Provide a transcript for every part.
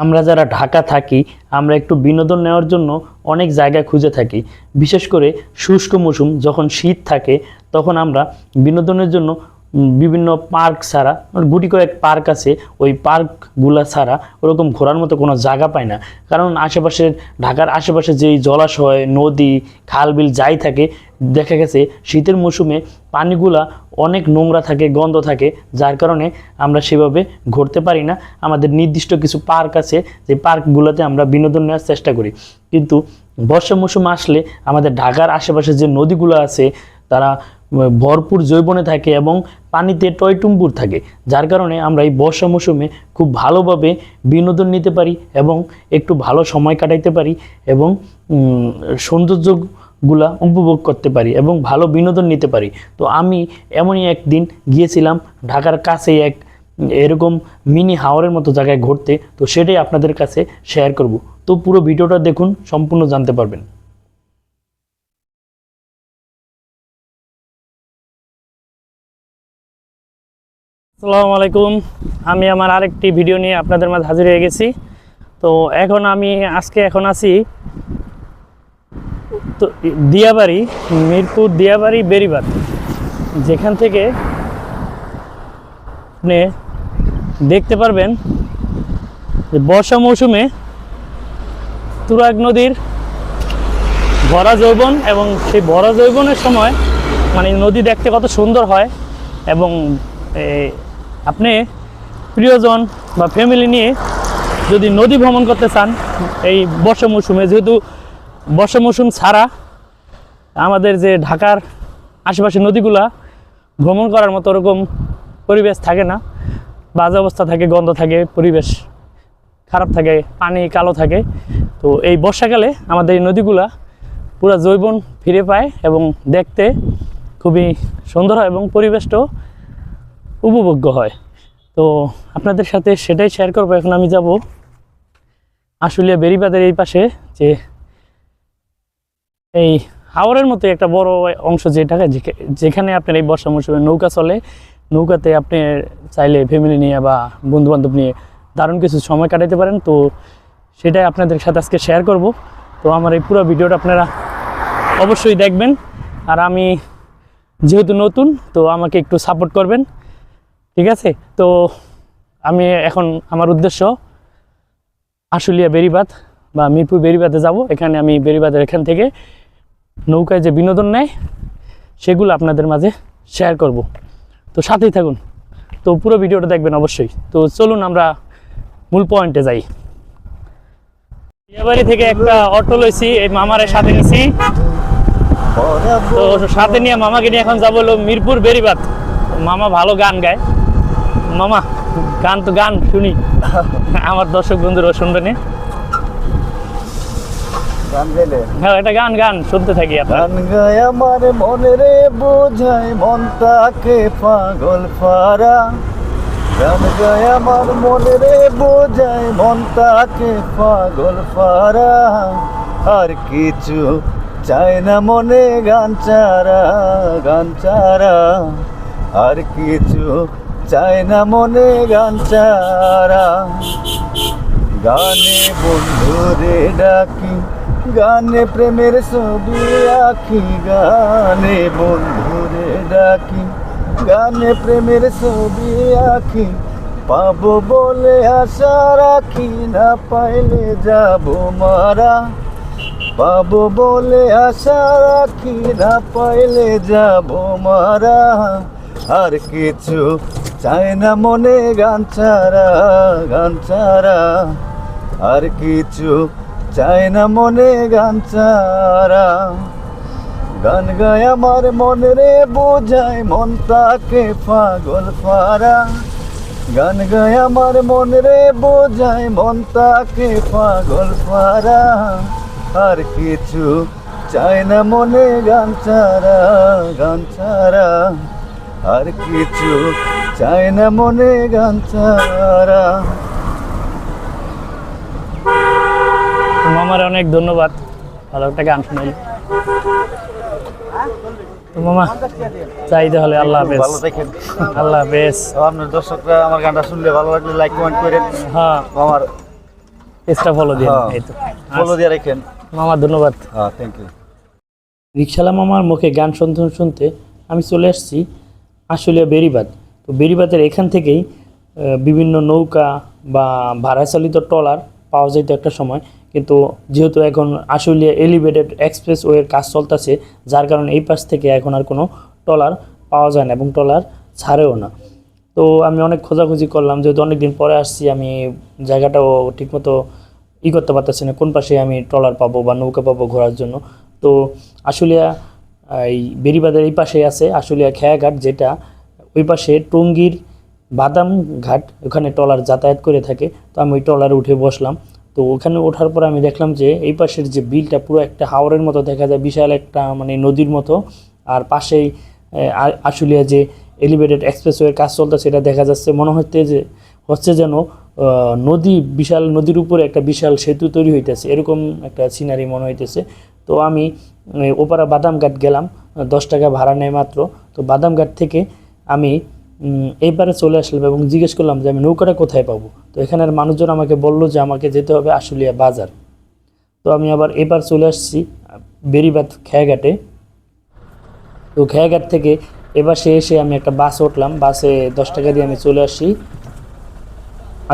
আমরা যারা ঢাকা থাকি আমরা একটু বিনোদন নেওয়ার জন্য অনেক জায়গায় খুঁজে থাকি। বিশেষ করে শুষ্ক মৌসুম যখন শীত থাকে তখন আমরা বিনোদনের জন্য বিভিন্ন পার্ক ছাড়া গুটি কয়েক পার্ক আছে, ওই পার্কগুলা ছাড়া ওরকম ঘোরার মতো কোনো জায়গা পায় না। কারণ আশেপাশের ঢাকার আশেপাশে যেই জলাশয়, নদী, খাল, বিল যাই থাকে, দেখা গেছে শীতের মৌসুমে পানিগুলা অনেক নোংরা থাকে, গন্ধ থাকে, যার কারণে আমরা সেভাবে ঘুরতে পারি না। আমাদের নির্দিষ্ট কিছু পার্ক আছে, যে পার্কগুলোতে আমরা বিনোদন নেওয়ার চেষ্টা করি। কিন্তু বর্ষা মৌসুম আসলে আমাদের ঢাকার আশেপাশে যে নদীগুলো আছে তারা ভরপুর জৈবনে থাকে এবং পানিতে টয়টুম্বুর থাকে, যার কারণে আমরা এই বর্ষা মৌসুমে খুব ভালোভাবে বিনোদন নিতে পারি এবং একটু ভালো সময় কাটাইতে পারি এবং সৌন্দর্যগুলা উপভোগ করতে পারি এবং ভালো বিনোদন নিতে পারি। তো আমি এমনই একদিন গিয়েছিলাম ঢাকার কাছেই এক এরকম মিনি হাওরের মতো জায়গায় ঘুরতে, তো সেটাই আপনাদের কাছে শেয়ার করব। তো পুরো ভিডিওটা দেখুন, সম্পূর্ণ জানতে পারবেন। আসসালামু আলাইকুম, আমি আমার আরেকটি ভিডিও নিয়ে আপনাদের মাঝে হাজির হয়ে গেছি। তো আমি এখন আছি তো দিয়াবাড়ি, মিরপুর দিয়াবাড়ি বেড়িবাঁধ, যেখান থেকে আপনি দেখতে পারবেন যে বর্ষা মৌসুমে তুরাগ নদীর ভরা যৌবন, এবং সেই ভরা যৌবনের সময় মানে নদী দেখতে কত সুন্দর হয়। এবং আপনি প্রিয়জন বা ফ্যামিলি নিয়ে যদি নদী ভ্রমণ করতে চান এই বর্ষা মৌসুমে, যেহেতু বর্ষা মৌসুম ছাড়া আমাদের যে ঢাকার আশেপাশে নদীগুলা ভ্রমণ করার মতো ওরকম পরিবেশ থাকে না, বাজে অবস্থা থাকে, গন্ধ থাকে, পরিবেশ খারাপ থাকে, পানি কালো থাকে। তো এই বর্ষাকালে আমাদের এই নদীগুলা পুরো যৌবন ফিরে পায় এবং দেখতে খুবই সুন্দর হয় এবং পরিবেশটাও উপভোগ্য হয়। তো আপনাদের সাথে সেটাই শেয়ার করবো। এখন আমি যাব আশুলিয়া বেড়িবাঁধের এই পাশে, যে এই হাওরের মতো একটা বড় অংশ যেখানে আপনার এই বর্ষা মৌসুমে নৌকা চলে। নৌকাতে আপনি চাইলে ফ্যামিলি নিয়ে বা বন্ধুবান্ধব নিয়ে দারুণ কিছু সময় কাটাতে পারেন। তো সেটাই আপনাদের সাথে আজকে শেয়ার করব। তো আমার এই পুরো ভিডিওটা আপনারা অবশ্যই দেখবেন। আর আমি যেহেতু নতুন, তো আমাকে একটু সাপোর্ট করবেন, ঠিক আছে? তো আমি এখন আমার উদ্দেশ্য আশুলিয়া বেড়িবাঁধ বা মিরপুর বেড়িবাঁধে যাব। এখানে আমি বেড়িবাঁধের এখান থেকে নৌকায় যে বিনোদন নেয় সেগুলো আপনাদের মাঝে শেয়ার করব। তো সাথেই থাকুন, তো পুরো ভিডিওটা দেখবেন অবশ্যই। তো চলুন আমরা মূল পয়েন্টে যাই। বিয়াবাড়ি থেকে একটা অটো লইছি, এই মামারে সাথে নিছি। তো সাথে নিয়ে মামাকে নিয়ে এখন যাবো হলো মিরপুর বেড়িবাঁধ। মামা ভালো গান গায়। মামা গান শুনি, আমার দর্শক বন্ধুরা শুনবেন। হ্যাঁ, একটা গান শুনতে থাকি। গান গায় আমার মনে রে বোঝায় মন তাকে পাগল পারা। গান গায় আমার মনে রে বোঝায় মন তাকে পাগল পারা। আর কিছু চায় না মনে গান ছাড়া, গান ছাড়া। আর কিছু চায় না মনে গান ছাড়া। গানে বন্ধুরে ডাকি, গানে প্রেমের ছবি আঁকি। গানে বন্ধুরে ডাকি, গানে প্রেমের ছবি আঁকি। পাবো বলে আশা রাখি, না পাইলে যাবো মারা। পাবো বলে আশা রাখি, না পাইলে যাবো মারা। আর কিছু চায় না মনে গান ছাড়া, গান ছাড়া। আর কিছু চায় না মনে গান ছাড়া। গান গায় আমার মনে রে বোঝায় মন তাকে পাগল পারা। গান গায় আমার মনে রে বোঝায় মন তাকে পাগল পারা। আর কিছু চায় না মনে গান ছাড়া, গান ছাড়া। আর কিছু চায় না মনে গান ছাড়া। মামার অনেক ধন্যবাদ, ভালো একটা গান শুনাইল। তো মামা চাইতে হলে আল্লাহ হাফেজ। ভালো থাকেন। আল্লাহ হাফেজ। আপনার দর্শকরা আমার গানটা শুনলে ভালো লাগলে লাইক কমেন্ট করেন। হ্যাঁ, আমার পেজটা ফলো দিন। হ্যাঁ, এই তো ফলো দিয়ে রাখেন। মামা ধন্যবাদ। হ্যাঁ, থ্যাংক ইউ। রিকশালা মামার মুখে গান শুনতে শুনতে আমি চলে আসছি আশুলিয়া বেড়িবাঁধ। তো বেড়িবাঁধের এখান থেকেই বিভিন্ন নৌকা বা ভাড়া চালিত ট্রলার পাওয়া যেত একটা সময়, কিন্তু যেহেতু এখন আশুলিয়া এলিভেটেড এক্সপ্রেসওয়ের কাজ চলতেছে, যার কারণে এই পাশ থেকে এখন আর কোনো ট্রলার পাওয়া যায় না এবং ট্রলার ছাড়েও না। তো আমি অনেক খোঁজাখুঁজি করলাম, যেহেতু অনেক দিন পরে আসছি, আমি জায়গাটাও ঠিকমতো করতে পারতেছি না, কোন পাশে আমি ট্রলার পাবো বা নৌকা পাবো ঘোরার জন্য। তো আশুলিয়া এই বেড়িবাঁধের এই পাশে আছে আশুলিয়া খেয়াঘাট, যেটা ওই পাশে টঙ্গীর বাদাম ঘাট, ওখানে ট্রলার যাতায়াত করে থাকে। তো আমি ওই ট্রলারে উঠে বসলাম। তো ওখানে ওঠার পর আমি দেখলাম যে এই পাশের যে বিলটা পুরো একটা হাওরের মতো দেখা যায়, বিশাল একটা মানে নদীর মতো। আর পাশেই আশুলিয়া যে এলিভেটেড এক্সপ্রেসওয়ের কাজ চলতেছে এটা দেখা যাচ্ছে, মনে হচ্ছে যেন নদী, বিশাল নদীর উপরে একটা বিশাল সেতু তৈরি হইতেছে, এরকম একটা সিনারি মনে হইতেছে। তো আমি ওপারা বাদামঘাট গেলাম, 10 টাকা ভাড়া নেয় মাত্র। তো বাদামঘাট থেকে আমি এইবারে চলে আসলাম এবং জিজ্ঞেস করলাম যে আমি নৌকাটা কোথায় পাবো। তো এখানের মানুষজন আমাকে বললো যে আমাকে যেতে হবে আশুলিয়া বাজার। তো আমি আবার এবার চলে আসছি বেড়িবাঁধ খেয়াঘাটে। তো খেয়াঘাট থেকে এবার এসে আমি একটা বাসে উঠলাম, বাসে 10 টাকা দিয়ে আমি চলে আসি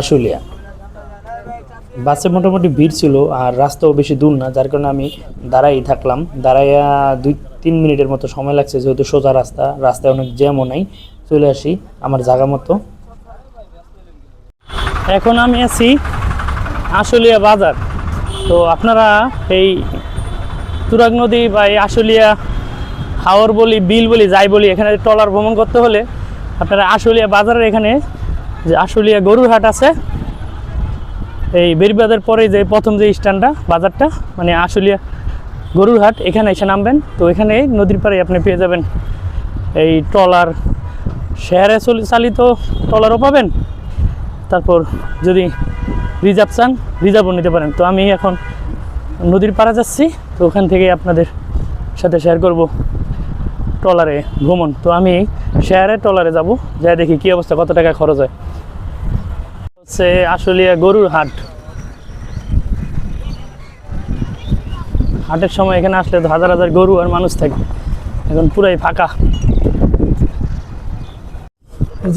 আশুলিয়া। বাসে মোটামুটি ভিড় ছিল আর রাস্তাও বেশি দূর না, যার কারণে আমি দাঁড়াই থাকলাম। দাঁড়াইয়া 2-3 মিনিটের মতো সময় লাগছে, যেহেতু সোজা রাস্তায় অনেক জ্যামও নাই। চলে আসি আমার জায়গা মতো। এখন আমি আছি আশুলিয়া বাজার। তো আপনারা এই তুরাগ নদী বা এই আশুলিয়া হাওর বলি, বিল বলি, যাই বলি, এখানে ট্রলার ভ্রমণ করতে হলে আপনারা আশুলিয়া বাজারের এখানে যে আশুলিয়া গরুর হাট আছে, এই বেড়িবাঁধের পরে যে প্রথম যে স্ট্যান্ডটা বাজারটা মানে আশুলিয়া গরুর হাট, এখানে এসে নামবেন। তো এখানে নদীর পাড়ে আপনি পেয়ে যাবেন এই ট্রলার, শহরে চালিত ট্রলারও পাবেন। তারপর যদি রিজার্ভ চান রিজার্ভও নিতে পারেন। তো আমি এখন নদীর পাড়ে যাচ্ছি, তো ওখান থেকে আপনাদের সাথে শেয়ার করব ট্রলারে ভ্রমণ। তো আমি শেয়ারে ট্রলারে যাব, যাই দেখি কী অবস্থা, কত টাকা খরচ হয়। হচ্ছে আশুলিয়া গরুর হাট। হাটের সময় এখানে আসলে তো হাজার হাজার গরু আর মানুষ থাকে, এখন পুরাই ফাঁকা।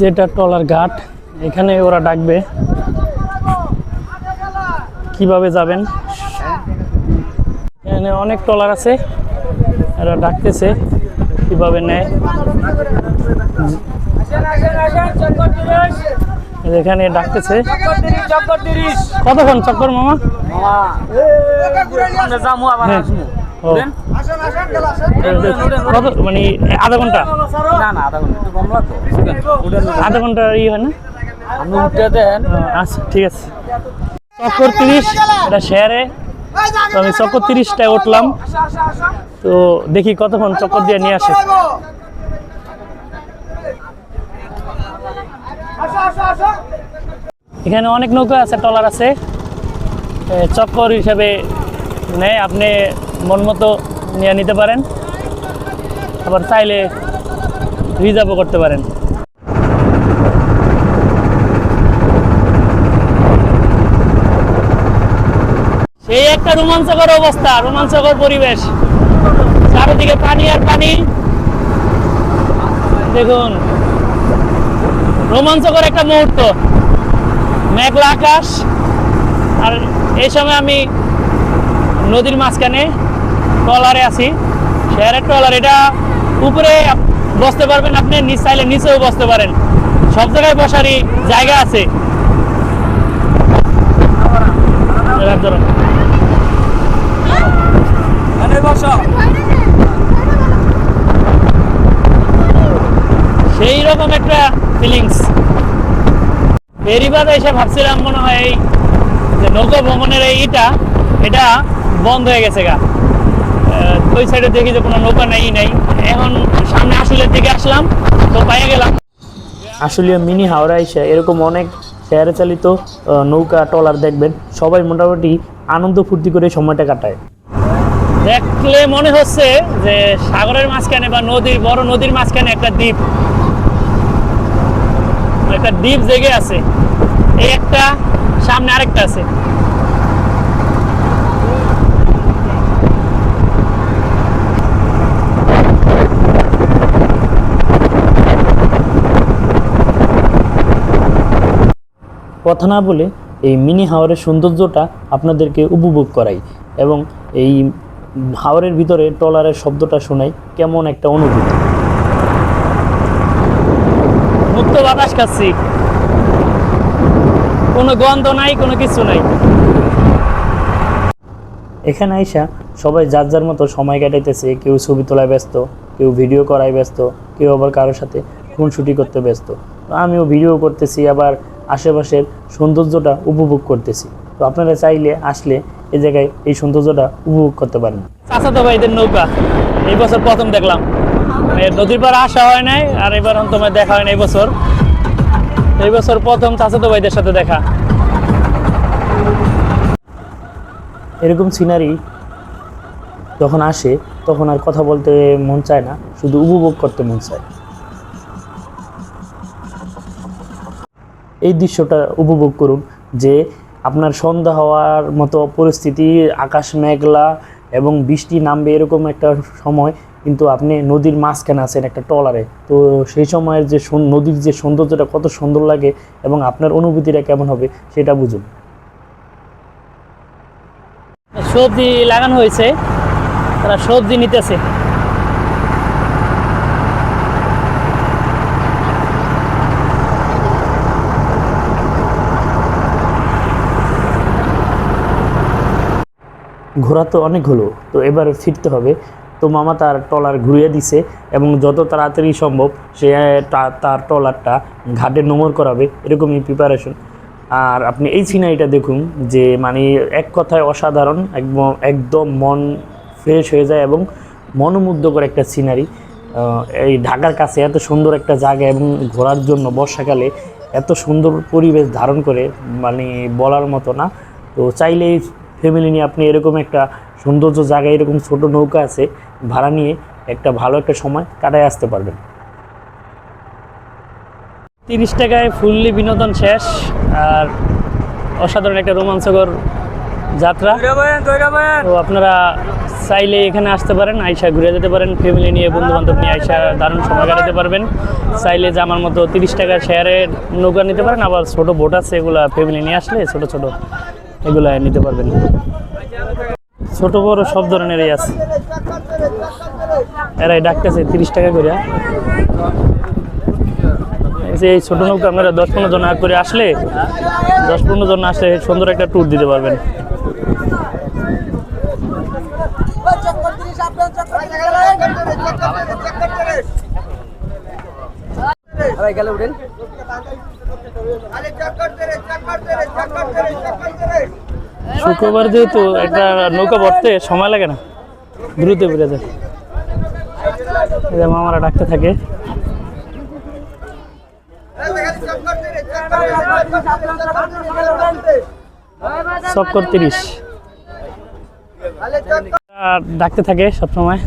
যেটা ট্রলার ঘাট, এখানে ওরা ডাকবে, কিভাবে যাবেন। এখানে অনেক ট্রলার আছে, এরা ডাকতেছে কিভাবে নেয়। এখানে ডাকতেছে কতক্ষণ চক্কর মামা? কত মানে আধা ঘন্টা? আধা ঘন্টা ই হয় না? আচ্ছা ঠিক আছে। চক্কর 30, এটা শেয়ারে। তো আমি চক্কর 30টায় উঠলাম। তো দেখি কতক্ষণ চক্কর দিয়ে নিয়ে আসে। এখানে অনেক নৌকা আছে, ট্রলার আছে, চক্কর হিসাবে নেয়, আপনি মন মতো নিয়ে নিতে পারেন, আবার চাইলে রিজার্ভও করতে পারেন। সেই একটা রোমাঞ্চকর অবস্থা, রোমাঞ্চকর পরিবেশ, চারিদিকে পানি আর পানি। দেখুন, রোমাঞ্চকর একটা মুহূর্ত, মেঘলা আকাশ। আর এই সময় আমি নদীর মাঝখানে ট্রলারে আছি, শেয়ারের ট্রলার। এটা উপরে বসতে পারবেন আপনি, চাইলে নিচেও বসতে পারেন, সব জায়গায় বসারই জায়গা আছে। সেই রকম একটা ফিলিংস। বেড়িবাঁধে এসে ভাবছিলাম মনে হয় এই যে নৌকা ভ্রমণের এটা বন্ধ হয়ে গেছে গা। ওই সাইডে দেখি যে কোনো নৌকা নেই। এখন সামনে আশুলিয়ার দিকে আসলাম, তো পাইয়ে গেলাম আশুলিয়া মিনি হাওড়া। এসে এরকম অনেক শেয়ারে চালিত নৌকা ট্রলার দেখবেন, সবাই মোটামুটি আনন্দ ফুর্তি করে সময়টা কাটায়। দেখলে মনে হচ্ছে যে সাগরের মাঝখানে বা বড় নদীর মাঝখানে একটা দ্বীপ জেগে আছে। এই একটা, সামনে আরেকটা আছে। কথা না বলে এই মিনি হাওরের সৌন্দর্যটা আপনাদেরকে উপভোগ করাই এবং এই হাওরের ভিতরে ট্রলারের শব্দটা শোনাই, কেমন একটা অনুভূতি। মুক্ত বাতাস খাচ্ছি, কোনো গন্ধ নাই, কোনো কিছু নাই। এখানে আইসা সবাই যার যার মতো সময় কাটাইতেছে, কেউ ছবি তোলায় ব্যস্ত, কেউ ভিডিও করায় ব্যস্ত, কেউ আবার কারোর সাথে ফোন শুটি করতে ব্যস্ত। তো আমিও ভিডিও করতেছি, আবার আশেপাশের সৌন্দর্যটা উপভোগ করতেছি। তো আপনারা চাইলে আসলে এই জায়গায় এই সৌন্দর্যটা উপভোগ করতে পারেন। চাচাতো ভাইদের নৌকা এই বছর প্রথম দেখলাম, নদীর পাড়ে আসা হয় নাই, আর এবার তোমার দেখা হয় না। এই বছর প্রথম চাচাতো ভাইদের সাথে দেখা। এরকম সিনারি যখন আসে তখন আর কথা বলতে মন চায় না, শুধু উপভোগ করতে মন চায়। এই দৃশ্যটা উপভোগ করুন যে আপনার সন্ধ্যা হওয়ার মতো পরিস্থিতি, আকাশ মেঘলা এবং বৃষ্টি নামবে এরকম একটা সময়, কিন্তু আপনি নদীর মাঝখানে আছেন একটা ট্রলারে। তো সেই সময়ের যে নদীর যে সৌন্দর্যটা কত সুন্দর লাগে এবং আপনার অনুভূতিটা কেমন হবে সেটা বুঝুন। সবজি লাগানো হয়েছে, তারা সবজি নিতেছে। ঘোরা তো অনেক হলো, তো এবার ফিরতে হবে। তো মামা তার ট্রলার ঘুরিয়ে দিছে এবং যত তাড়াতাড়ি সম্ভব সে তার ট্রলারটা ঘাটে নোঙর করাবে, এরকমই প্রিপারেশন। আর আপনি এই সিনারিটা দেখুন যে মানে এক কথায় অসাধারণ, একদম মন ফ্রেশ হয়ে যায় এবং মনোমুগ্ধকর একটা সিনারি। এই ঢাকার কাছে এত সুন্দর একটা জায়গা এবং ঘোরার জন্য বর্ষাকালে এত সুন্দর পরিবেশ ধারণ করে মানে বলার মতো না। তো চাইলেই ফ্যামিলি নিয়ে আপনি এরকম একটা সৌন্দর্য জায়গায় এরকম ছোট নৌকা আছে ভাড়া নিয়ে একটা ভালো একটা সময় কাটায় আসতে পারবেন। 30 টাকায় ফুললি বিনোদন শেষ, আর অসাধারণ একটা রোমাঞ্চকর যাত্রা। তো আপনারা চাইলে এখানে আসতে পারেন, আইসা ঘুরে যেতে পারেন, ফ্যামিলি নিয়ে বন্ধু বান্ধব নিয়ে আইসা দারুণ সময় কাটাতে পারবেন। চাইলে যে আমার মতো 30 টাকা শেয়ারের নৌকা নিতে পারেন, আবার ছোট বোট আছে, এগুলা ফ্যামিলি নিয়ে আসলে ছোট ছোট এগুলা নিতে পারবেন। ছোট বড় সব ধরনেরই আছে। এরাই ডাকতেছে 30 টাকা করে। এই ছোট নৌকা আপনারা 10-15 জন করে আসলে 10-15 জন আসলে সুন্দর একটা ট্যুর দিতে পারবেন। শুক্রবার যেহেতু একটা নৌকা ভরতে সময় লাগে না, দ্রুত বেড়ে যায়। মামারা ডাকতে থাকে। চক্কর 30 ডাকতে থাকে সবসময়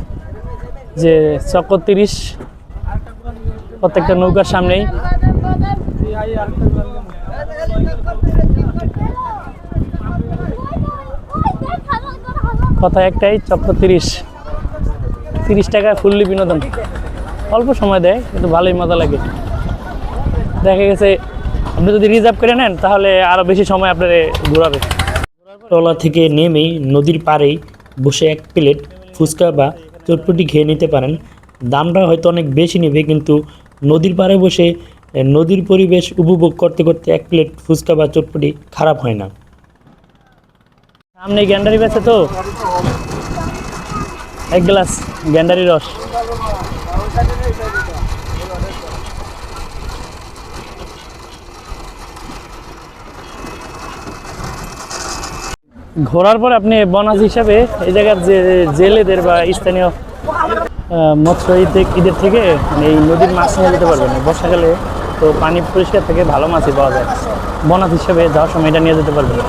যে চক্কর 30 প্রত্যেকটা নৌকার সামনেই। কথা একটাই, চক্কর 30 টাকায় ফুললি বিনোদন। অল্প সময় দেয় কিন্তু ভালোই মজা লাগে। দেখা গেছে আপনি যদি রিজার্ভ করে নেন তাহলে আরও বেশি সময় আপনার ঘোরাবে। ট্রলার থেকে নেমেই নদীর পাড়েই বসে এক প্লেট ফুচকা বা চটপটি খেয়ে নিতে পারেন। দামটা হয়তো অনেক বেশি নেবে, কিন্তু নদীর পাড়ে বসে নদীর পরিবেশ উপভোগ করতে করতে এক প্লেট ফুচকা বা চটপটি খারাপ হয় না। সামনে গ্যান্ডারি বেছে, তো এক গ্লাস গ্যান্ডারি রস। ঘোরার পর আপনি বোনাস হিসাবে এই জায়গার যে জেলেদের বা স্থানীয় মৎস্য ঈদের থেকে এই নদীর মাছ নিয়ে যেতে পারবেন। বর্ষাকালে তো পানি পরিষ্কার থেকে ভালো মাছই পাওয়া যায়। বোনাস হিসাবে যাওয়ার সময় এটা নিয়ে যেতে পারবেন।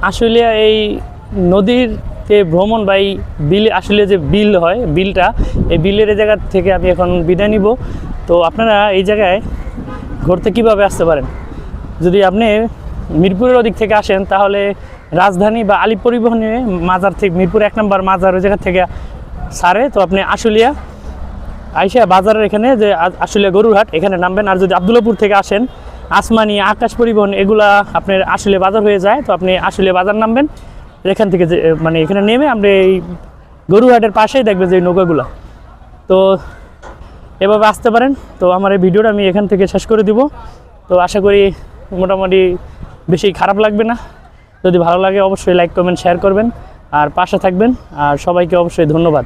আশুলিয়া এই নদীর যে ভ্রমণ বা এই বিল, আশুলিয়া যে বিল হয়, বিলটা, এই বিলের এই জায়গা থেকে আমি এখন বিদায় নিব। তো আপনারা এই জায়গায় ঘুরতে কীভাবে আসতে পারেন, যদি আপনি মিরপুরের ওদিক থেকে আসেন তাহলে রাজধানী বা আলিপ পরিবহনে মাজার থেকে, মিরপুর 1 নম্বর মাজার ওই জায়গা থেকে ছাড়ে। তো আপনি আশুলিয়া আইসা বাজারের এখানে যে আশুলিয়া গরুর হাট, এখানে নামবেন। আর যদি আবদুল্লাপুর থেকে আসেন আসমানি, আকাশ পরিবহন এগুলা আপনার আশুলিয়া বাজার হয়ে যায়। তো আপনি আশুলিয়া বাজার নামবেন, এখান থেকে যে মানে এখানে নেমে আপনি এই গরুহাটের পাশেই দেখবেন যে এই নৌকাগুলা। তো এভাবে আসতে পারেন। তো আমার এই ভিডিওটা আমি এখান থেকে শেষ করে দিব। তো আশা করি মোটামুটি বেশি খারাপ লাগবে না। যদি ভালো লাগে অবশ্যই লাইক কমেন্ট শেয়ার করবেন আর পাশে থাকবেন। আর সবাইকে অবশ্যই ধন্যবাদ।